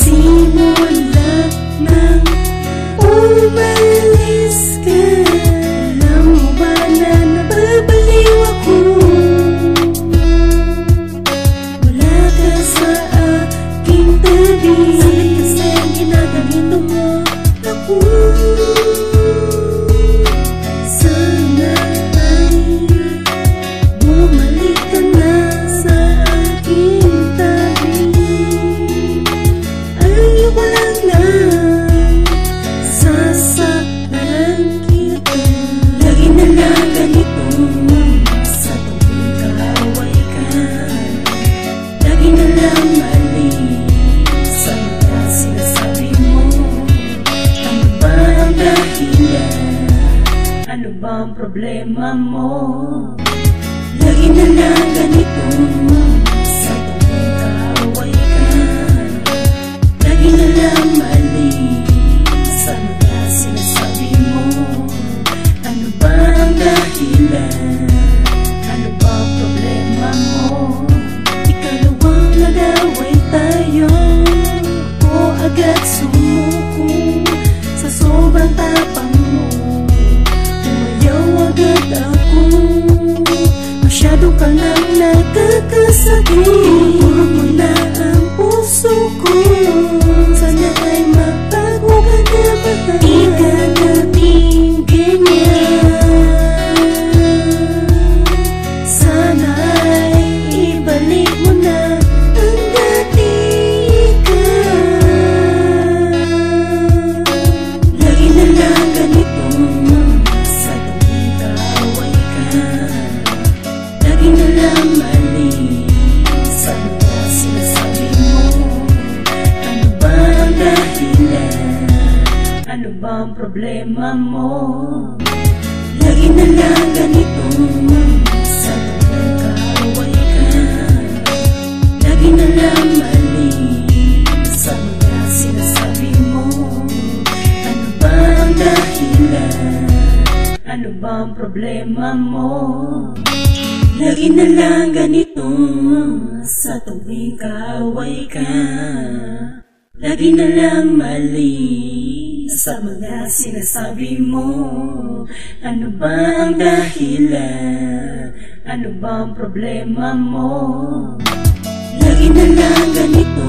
Simula nang umalis ka, alam mo ba na nababaliw ako? Wala ka sa aking tabi, sakit kasi ang ginaganito mo ako. Sana ay bumalik ka na sa aking tabi. Ayaw ko lang na sasaktan kita. Lagi na lang ganito sa tuwing kaaway ka. Lagi na lang mali sa mga sinasabi mo. Ano ba ang dahilan? Ano ba ang problema mo? Lagi na lang ganito sa tuwing kaaway ka. Lagi na lang mali sa mga sinasabi mo. Ano ba ang dahilan? Ano ba ang problema mo? Ikalawang nag-away tayo, ako agad sumuko sa sobrang tapang mo. Tumayaw agad ako, masyado ka nang nakakasakit. Puro mo na ang puso ko, sana ay magbago ka na ba? Ikagating ganyan, sana ay ibalik mo na ang dati ka. Lagi na lang ganito sa tuwing kaaway ka. Lagi na lang mali sa mga sinasabi mo. Ano ba ang dahilan? Ano ba ang problema mo? Lagi na lang ganito sa tuwing kaaway ka. Lagi na lang mali sa mga sinasabi mo. Ano ba ang dahilan? Ano ba ang problema mo? Lagi na lang ganito sa tuwing kaaway ka. Lagi na lang mali sa mga sinasabi mo. Ano ba ang dahilan? Ano ba ang problema mo? Lagi na lang ganito